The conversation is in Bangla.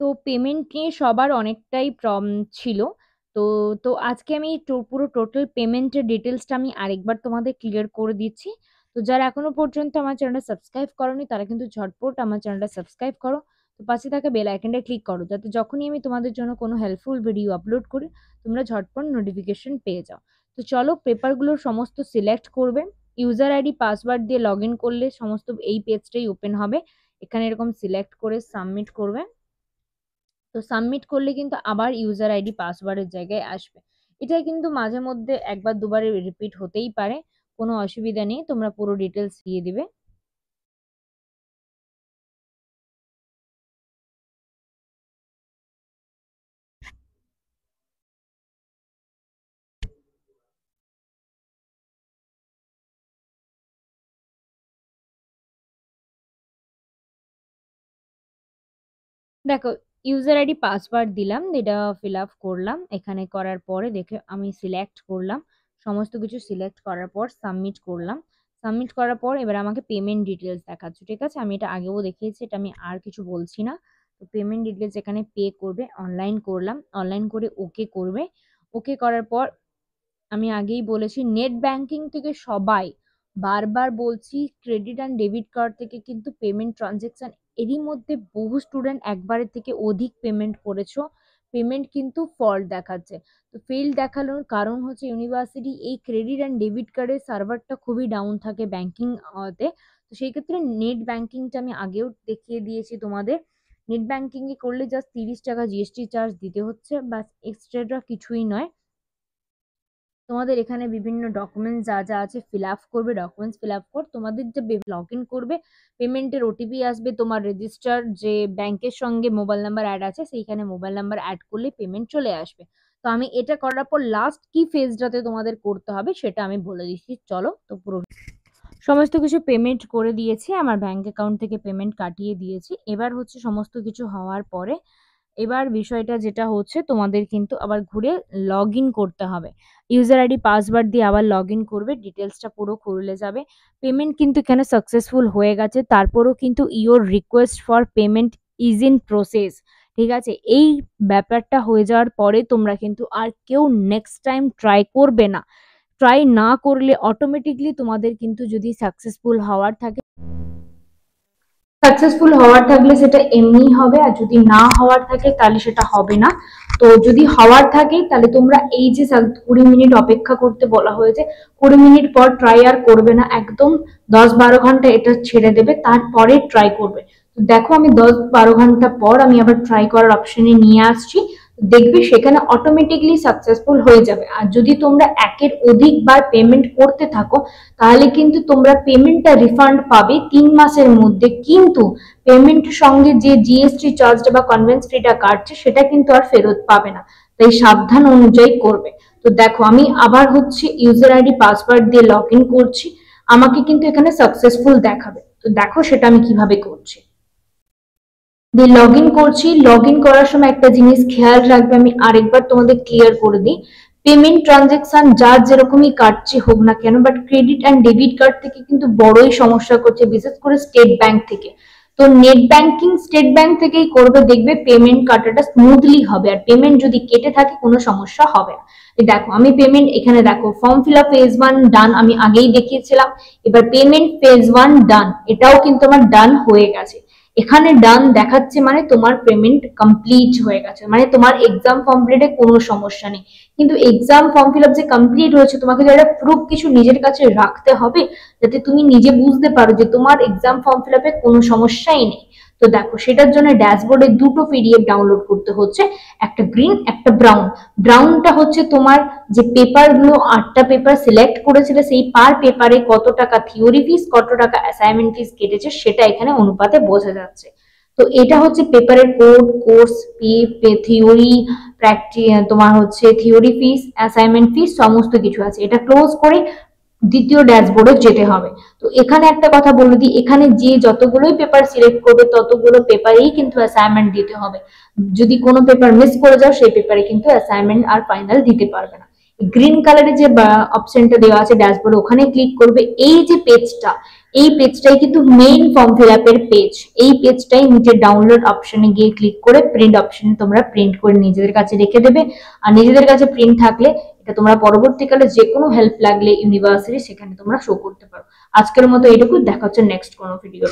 তো পেমেন্ট নিয়ে সবার অনেকটাই ছিল। তো তো আজকে আমি পুরো টোটাল পেমেন্টের ডিটেলসটা আমি আরেকবার তোমাদের ক্লিয়ার করে দিচ্ছি। তো যারা এখনো পর্যন্ত আমার চ্যানেলটা সাবস্ক্রাইব করোনি তারা কিন্তু ঝটপট আমার চ্যানেলটা সাবস্ক্রাইব করো। তো পাশে থাকা বেল আইকনটা ক্লিক করো যাতে যখনই আমি তোমাদের জন্য কোনো হেল্পফুল ভিডিও আপলোড করি তোমরা ঝটপট নোটিফিকেশন পেয়ে যাও। তো চলো পেপারগুলো সমস্ত সিলেক্ট করবে। ইউজার আইডি পাসওয়ার্ড দিয়ে লগ ইন করলে সমস্ত এই পেজটাই ওপেন হবে। এখানে এরকম সিলেক্ট করে সাবমিট করবে। তো সাবমিট করলে কিন্তু আবার ইউজার আইডি পাসওয়ার্ডের জায়গায় আসবে। এটা কিন্তু মাঝে মধ্যে একবার দুবারে রিপিট হতেই পারে, কোনো অসুবিধা নেই, তোমরা পুরো ডিটেলস দিয়ে দিবে। দেখো, ইউজার আইডি পাসওয়ার্ড দিলাম, এটা ফিল আপ করলাম। এখানে করার পরে দেখে আমি সিলেক্ট করলাম, সমস্ত কিছু সিলেক্ট করার পর সাবমিট করলাম। সাবমিট করার পর এবার আমাকে পেমেন্ট ডিটেলস দেখাচ্ছে, ঠিক আছে, আমি এটা আগেও দেখিয়েছি, এটা আমি আর কিছু বলছি না। তো পেমেন্ট ডিটেলস এখানে পে করবে, অনলাইন করলাম, অনলাইন করে ওকে করবে। ওকে করার পর আমি আগেই বলেছি নেট ব্যাংকিং থেকে সবাই, বারবার বলছি, ক্রেডিট অ্যান্ড ডেবিট কার্ড থেকে কিন্তু পেমেন্ট ট্রানজেকশন, এরই মধ্যে বহু স্টুডেন্ট একবারের থেকে অধিক পেমেন্ট করেছো, পেমেন্ট কিন্তু ফল্ট দেখাচ্ছে। তো ফেল দেখানোর কারণ হচ্ছে ইউনিভার্সিটি এই ক্রেডিট অ্যান্ড ডেবিট কার্ডের সার্ভারটা খুবই ডাউন থাকে ব্যাংকিং তে। তো সেই ক্ষেত্রে নেট ব্যাংকিংটা আমি আগেও দেখিয়ে দিয়েছি তোমাদের। নেট ব্যাংকিং এ করলে জাস্ট 30 টাকা জিএসটি চার্জ দিতে হচ্ছে, বাস, এক্সট্রা কিছুই নয়। তোমাদের এখানে বিভিন্ন ডকুমেন্টস যা যা আছে ফিল আপ করবে, ডকুমেন্টস ফিল আপ কর, তোমাদের যে লগ ইন করবে পেমেন্টের ওটিপি আসবে, তোমার রেজিস্টার যে ব্যাংকের সঙ্গে মোবাইল নাম্বার অ্যাড আছে সেইখানে মোবাইল নাম্বার অ্যাড করলে পেমেন্ট চলে আসবে। তো আমি এটা করার পর লাস্ট কি ফেজটাতে তোমাদের করতে হবে সেটা আমি বলে দিচ্ছি, চলো। তো পুরো সমস্ত কিছু পেমেন্ট করে দিয়েছি, আমার ব্যাংক অ্যাকাউন্ট থেকে পেমেন্ট কাটিয়ে দিয়েছি। এবার হচ্ছে সমস্ত কিছু হওয়ার পরে এবার বিষয়টা যেটা হচ্ছে তোমাদের কিন্তু আবার ঘুরে লগ ইন করতে হবে। ইউজার আইডি পাসওয়ার্ড দিয়ে আবার লগ ইন করবে, ডিটেলসটা পুরো খুলে যাবে। পেমেন্ট কিন্তু এখানে সাকসেসফুল হয়ে গেছে, তারপরও কিন্তু your request for payment is in process, ঠিক আছে। এই ব্যাপারটা হয়ে যাওয়ার পরে তোমরা কিন্তু আর কেউ নেক্সট টাইম ট্রাই করবে না। ট্রাই না করলে অটোমেটিকলি তোমাদের কিন্তু যদি সাকসেসফুল হওয়ার থাকলে সেটা এমনি হবে, আর যদি না হওয়ার থাকে তাহলে সেটা হবে না। তো যদি হওয়ার থাকে তাহলে তোমরা এই যে 20 মিনিট অপেক্ষা করতে বলা হয়েছে, 20 মিনিট পর ট্রাই আর করবে না, একদম 10-12 ঘন্টা এটা ছেড়ে দেবে, তারপরে ট্রাই করবে। তো দেখো আমি 10-12 ঘন্টা পর আমি আবার ট্রাই করার অপশনে নিয়ে আসছি, দেখবে সেখানে অটোমেটিকলি সাকসেসফুল হয়ে যাবে। আর যদি তোমরা একের অধিক বার পেমেন্ট করতে থাকো তাহলে কিন্তু তোমরা পেমেন্টটা রিফান্ড পাবে 3 মাসের মধ্যে, কিন্তু পেমেন্টের সঙ্গে যে জিএসটি চার্জটা বা কনভেন্স ফিটা কাটছে সেটা কিন্তু আর ফেরত পাবে না। তাই সাবধান অনুযায়ী করবে। তো দেখো আমি আবার হচ্ছে ইউজার আইডি পাসওয়ার্ড দিয়ে লগ ইন করছি, আমাকে কিন্তু এখানে সাকসেসফুল দেখাবে। তো দেখো সেটা আমি কিভাবে করছি। দিয়ে লগ ইন করছি, লগ ইন করার সময় একটা জিনিস খেয়াল রাখবে, আমি আরেকবার তোমাদের ক্লিয়ার করে দিই। পেমেন্ট ট্রানজেকশন যার যেরকমই কাটছে হোক না কেন, but credit and debit card থেকে কিন্তু বড়ই সমস্যা করছে, বিশেষ করে স্টেট ব্যাংক থেকে। তো নেট ব্যাংকিং স্টেট ব্যাংক থেকেই করবে, দেখবে পেমেন্ট কাটাটা স্মুথলি হবে, আর পেমেন্ট যদি কেটে থাকে কোনো সমস্যা হবে না। দেখো আমি পেমেন্ট এখানে দেখো ফর্ম ফিল আপ ফেজ 1 ডান, আমি আগেই দেখিয়েছিলাম। এবার পেমেন্ট ফেজ 1 ডান, এটাও কিন্তু আমার ডান হয়ে গেছে। এখানে ডান দেখাচ্ছে মানে তোমার পেমেন্ট কমপ্লিট হয়ে গেছে, মানে তোমার এক্সাম কমপ্লিটে কোনো সমস্যা নেই। কিন্তু এক্সাম ফর্ম ফিল আপ যে কমপ্লিট হয়েছে তোমাকে যে একটা প্রুফ কিছু নিজের কাছে রাখতে হবে, যাতে তুমি নিজে বুঝতে পারো যে তোমার এক্সাম ফর্ম ফিল আপে কোনো সমস্যাই নেই। তো দেখো সেটার জন্য ড্যাশবোর্ডে দুটো পিডিএফ ডাউনলোড করতে হচ্ছে, একটা গ্রিন একটা ব্রাউন। ব্রাউনটা হচ্ছে তোমার যে পেপারগুলো 8টা পেপার সিলেক্ট করেছিলে সেই পার পেপারে কত টাকা থিওরি ফিস কত টাকা অ্যাসাইনমেন্ট ফিস কেটেছে সেটা এখানে অনুপাতে বোঝা যাচ্ছে। তো এটা হচ্ছে পেপারের কোড, কোর্স ফি, থিওরি, তোমার হচ্ছে থিওরি ফিস, অ্যাসাইনমেন্ট ফিস সমস্ত কিছু আছে। এটা ক্লোজ করে দ্বিতীয় ড্যাশবোর্ডে যেতে হবে। তো এখানে একটা কথা বলে দিই, এখানে যে যতগুলোই পেপার সিলেক্ট করবে ততগুলো পেপারেই কিন্তু অ্যাসাইনমেন্ট দিতে হবে। যদি কোনো পেপার মিস করে যাও সেই পেপারে কিন্তু অ্যাসাইনমেন্ট আর ফাইনাল দিতে পারবে না। গ্রিন কালারের যে অপশনটা দেওয়া আছে ড্যাশবোর্ডে ওখানে ক্লিক করবে। এই যে পেজটা, এই পেজটাই কিন্তু মেইন ফর্ম ফিল আপের পেজ। এই পেজটাই নিচে ডাউনলোড অপশনে গিয়ে ক্লিক করে প্রিন্ট অপশনে তোমরা প্রিন্ট করে নিজেদের কাছে রেখে দেবে। আর নিজেদের কাছে প্রিন্ট থাকলে এটা তোমরা পরবর্তীকালে যে কোনো হেল্প লাগলে ইউনিভার্সিটি সেখানে তোমরা শো করতে পারো। আজকের মতো এইটুকু, দেখা হচ্ছে নেক্সট কোনো ভিডিও।